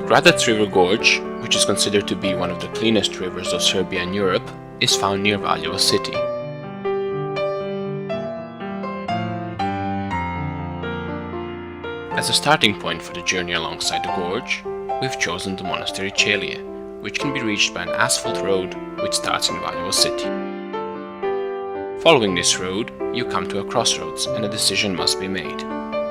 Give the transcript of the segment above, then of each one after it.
Gradac River Gorge, which is considered to be one of the cleanest rivers of Serbia and Europe, is found near Valjevo city. As a starting point for the journey alongside the gorge, we've chosen the monastery Celia, which can be reached by an asphalt road which starts in Valjevo city. Following this road, you come to a crossroads and a decision must be made.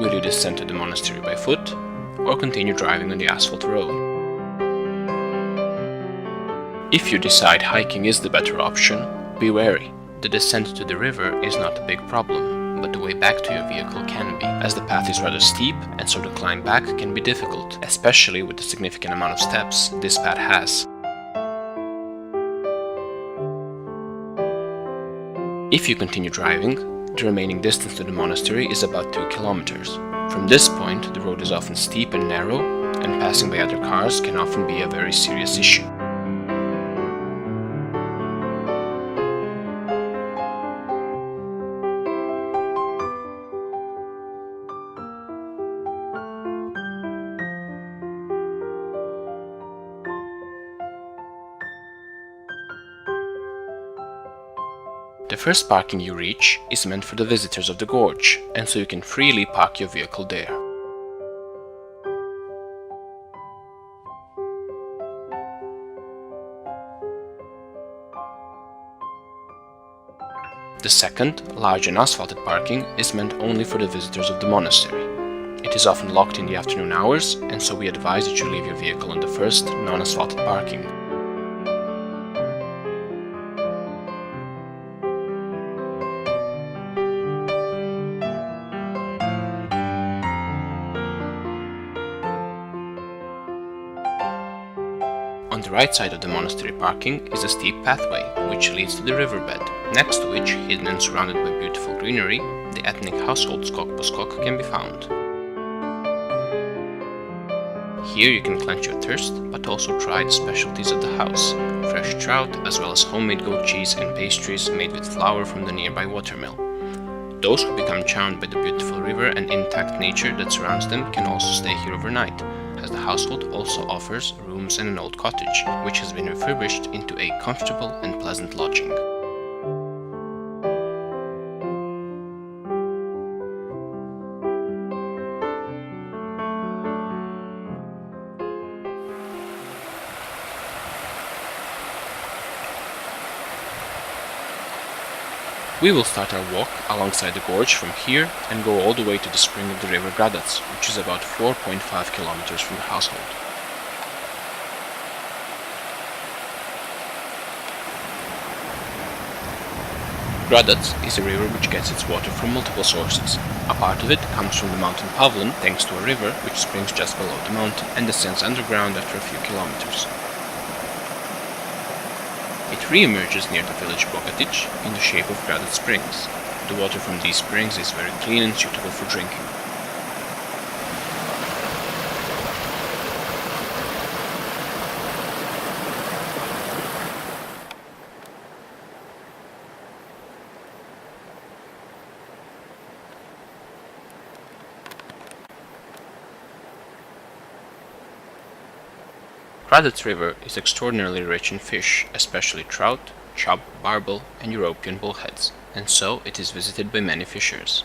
Will you descend to the monastery by foot, or continue driving on the asphalt road? If you decide hiking is the better option, be wary. The descent to the river is not a big problem, but the way back to your vehicle can be, as the path is rather steep and so the climb back can be difficult, especially with the significant amount of steps this path has. If you continue driving, the remaining distance to the monastery is about 2 kilometers. From this point, the road is often steep and narrow, and passing by other cars can often be a very serious issue. The first parking you reach is meant for the visitors of the gorge, and so you can freely park your vehicle there. The second, large and asphalted parking is meant only for the visitors of the monastery. It is often locked in the afternoon hours, and so we advise that you leave your vehicle on the first, non-asphalted parking. On the right side of the monastery parking is a steep pathway, which leads to the riverbed, next to which, hidden and surrounded by beautiful greenery, the ethnic household skok på skok can be found. Here you can quench your thirst, but also try the specialties of the house, fresh trout, as well as homemade goat cheese and pastries made with flour from the nearby watermill. Those who become charmed by the beautiful river and intact nature that surrounds them can also stay here overnight, as the household also offers rooms and an old cottage, which has been refurbished into a comfortable and pleasant lodging. We will start our walk alongside the gorge from here and go all the way to the spring of the river Gradac, which is about 4.5 kilometers from the household. Gradac is a river which gets its water from multiple sources. A part of it comes from the mountain Pavlin thanks to a river which springs just below the mountain and descends underground after a few kilometers. It re-emerges near the village Bogatic in the shape of Gradac springs. The water from these springs is very clean and suitable for drinking. Gradac River is extraordinarily rich in fish, especially trout, chub, barbel, and European bullheads, and so it is visited by many fishers.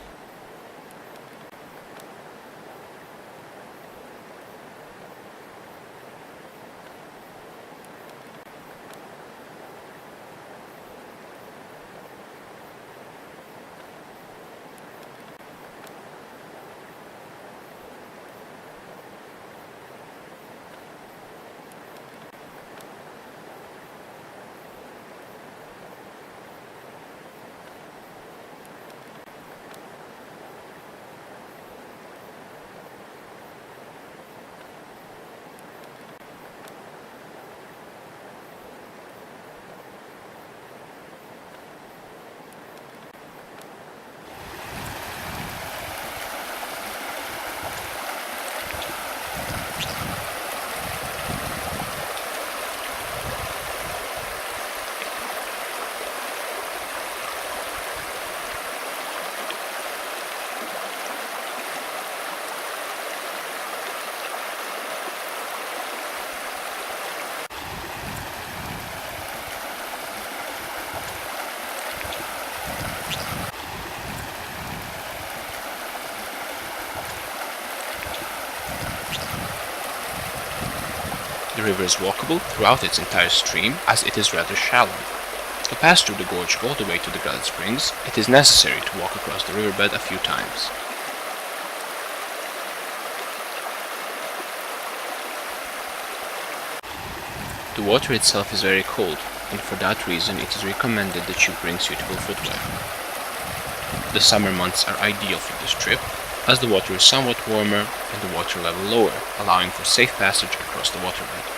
river is walkable throughout its entire stream as it is rather shallow. To pass through the gorge all the way to the Gradac springs, it is necessary to walk across the riverbed a few times. The water itself is very cold, and for that reason it is recommended that you bring suitable footwear. The summer months are ideal for this trip, as the water is somewhat warmer and the water level lower, allowing for safe passage across the waterbed.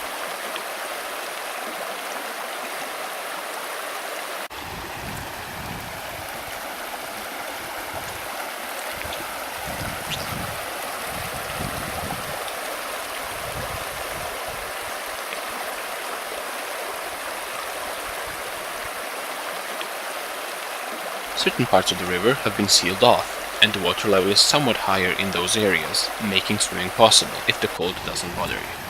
Certain parts of the river have been sealed off, and the water level is somewhat higher in those areas, making swimming possible if the cold doesn't bother you.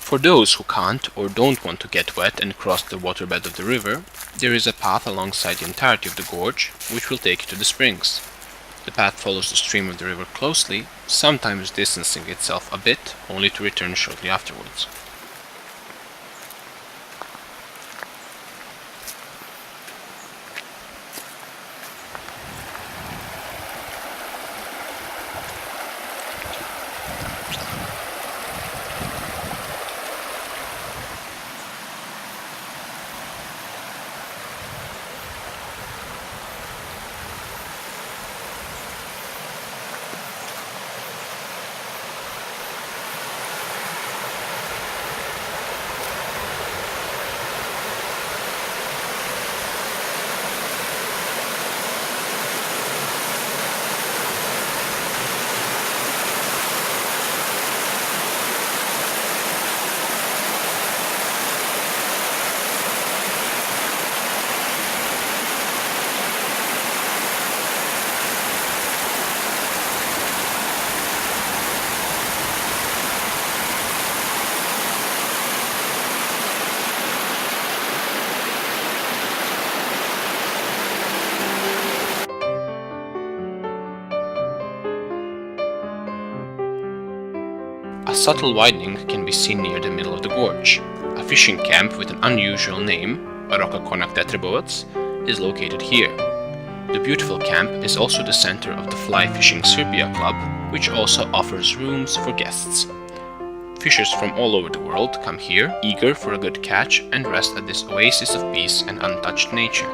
For those who can't or don't want to get wet and cross the waterbed of the river, there is a path alongside the entirety of the gorge which will take you to the springs. The path follows the stream of the river closely, sometimes distancing itself a bit, only to return shortly afterwards. A subtle widening can be seen near the middle of the gorge. A fishing camp with an unusual name, Barokka Konak Tetreboats, is located here. The beautiful camp is also the center of the Fly Fishing Serbia Club, which also offers rooms for guests. Fishers from all over the world come here, eager for a good catch, and rest at this oasis of peace and untouched nature.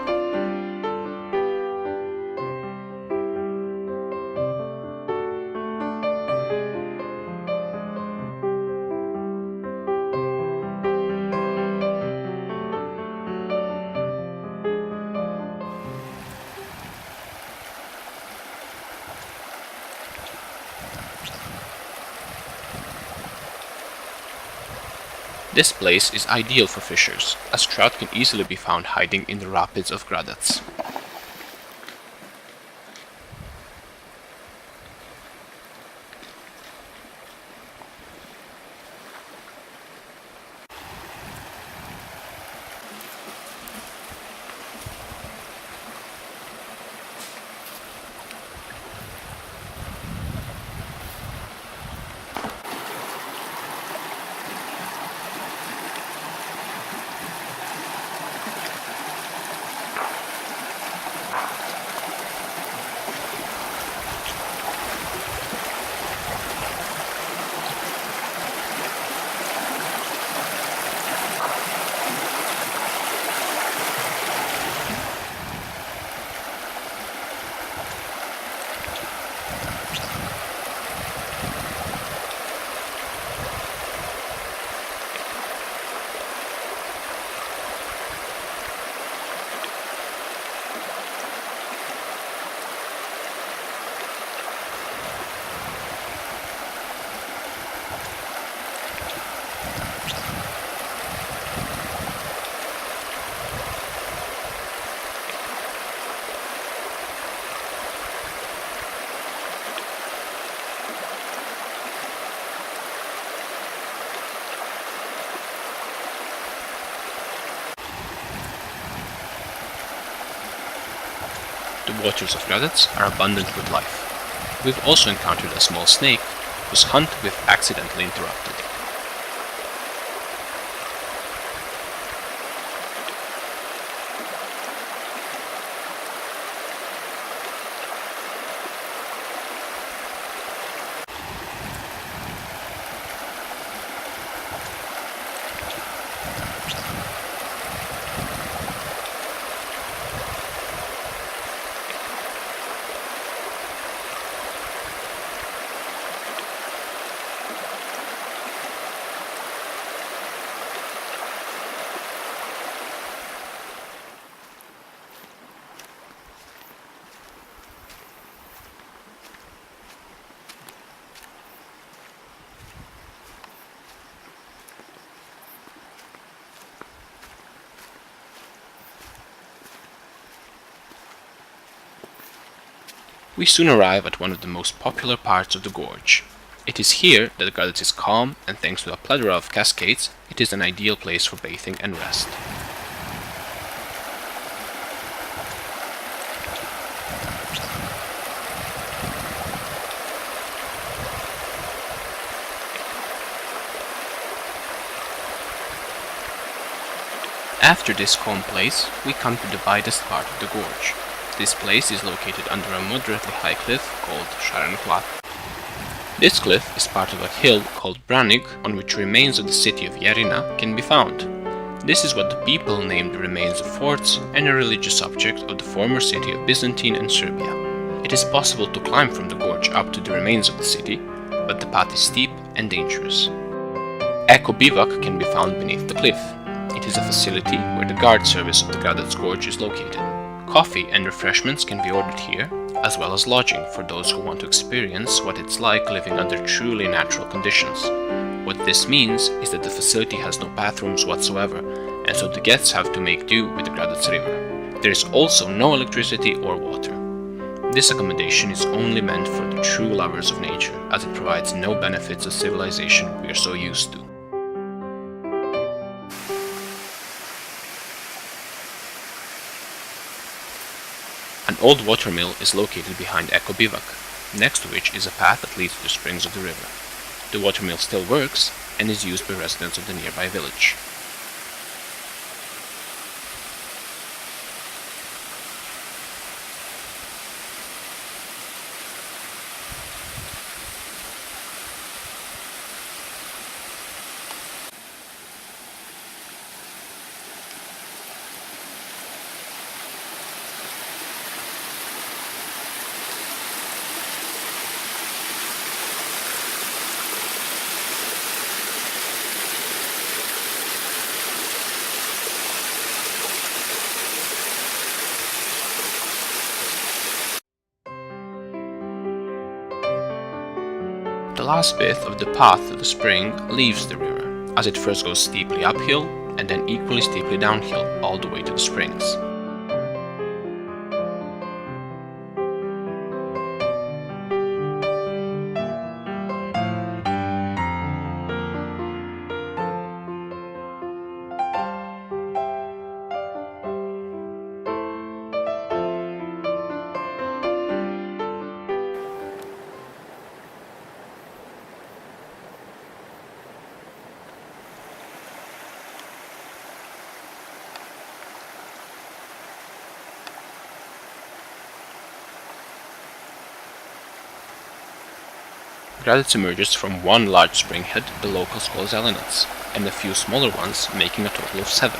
This place is ideal for fishers, as trout can easily be found hiding in the rapids of Gradac. The waters of Gradac are abundant with life. We've also encountered a small snake whose hunt we've accidentally interrupted. We soon arrive at one of the most popular parts of the gorge. It is here that Gradac is calm, and thanks to a plethora of cascades, it is an ideal place for bathing and rest. After this calm place, we come to the widest part of the gorge. This place is located under a moderately high cliff called Sharan. This cliff is part of a hill called Branik, on which remains of the city of Yerina can be found. This is what the people named the remains of forts and a religious object of the former city of Byzantine and Serbia. It is possible to climb from the gorge up to the remains of the city, but the path is steep and dangerous. Eco bivouac can be found beneath the cliff. It is a facility where the guard service of the Gradac Gorge is located. Coffee and refreshments can be ordered here, as well as lodging for those who want to experience what it's like living under truly natural conditions. What this means is that the facility has no bathrooms whatsoever, and so the guests have to make do with the Gradac River. There is also no electricity or water. This accommodation is only meant for the true lovers of nature, as it provides no benefits of civilization we are so used to. An old watermill is located behind Eco Bivouac, next to which is a path that leads to the springs of the river. The watermill still works and is used by residents of the nearby village. The last bit of the path to the spring leaves the river, as it first goes steeply uphill and then equally steeply downhill all the way to the springs. Gradac emerges from one large spring head the locals call Zelenets, and a few smaller ones, making a total of 7.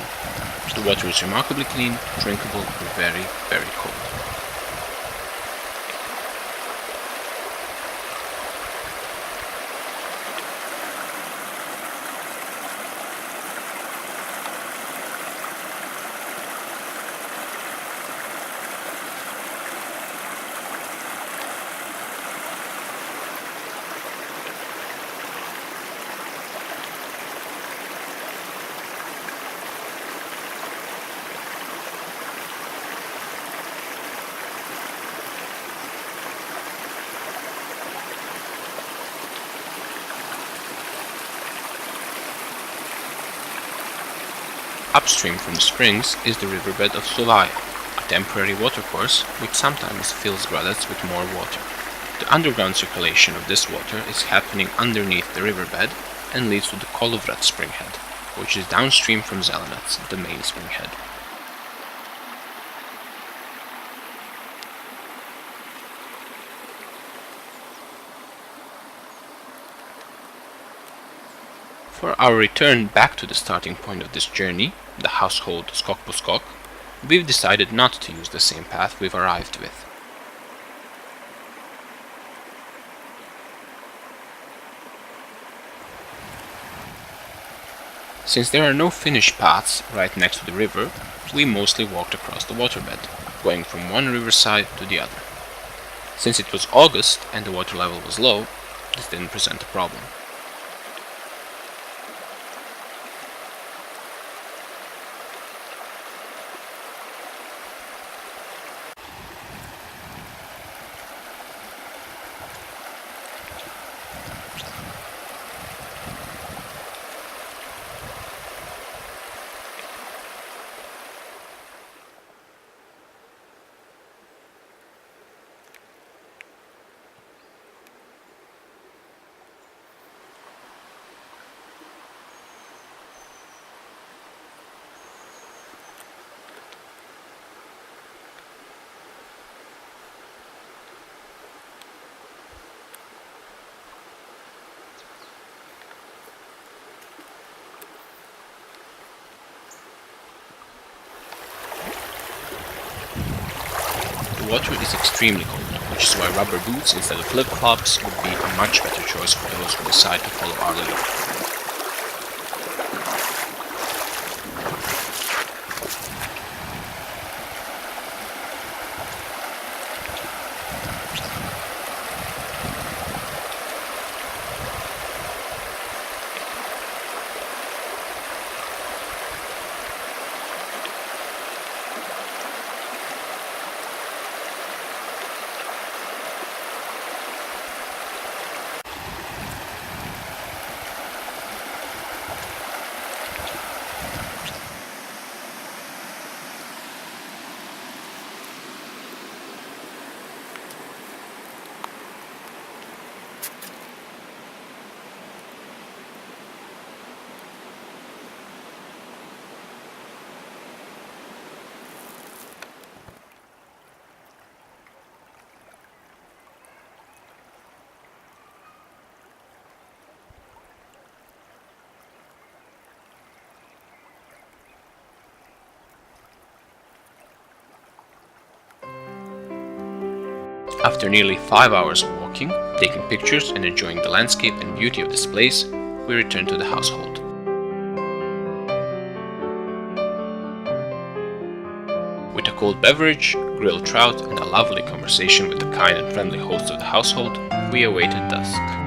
The water is remarkably clean, drinkable, and very, very cold. Upstream from the springs is the riverbed of Suvaya, a temporary watercourse which sometimes fills Gradac with more water. The underground circulation of this water is happening underneath the riverbed and leads to the Kolovrat springhead, which is downstream from Zelanac, the main springhead. For our return back to the starting point of this journey, the household Skok, we've decided not to use the same path we've arrived with. Since there are no finished paths right next to the river, we mostly walked across the waterbed, going from one riverside to the other. Since it was August and the water level was low, this didn't present a problem. The water is extremely cold, which is why rubber boots instead of flip-flops would be a much better choice for those who decide to follow our lead. After nearly 5 hours of walking, taking pictures and enjoying the landscape and beauty of this place, we returned to the household. With a cold beverage, grilled trout and a lovely conversation with the kind and friendly hosts of the household, we awaited dusk.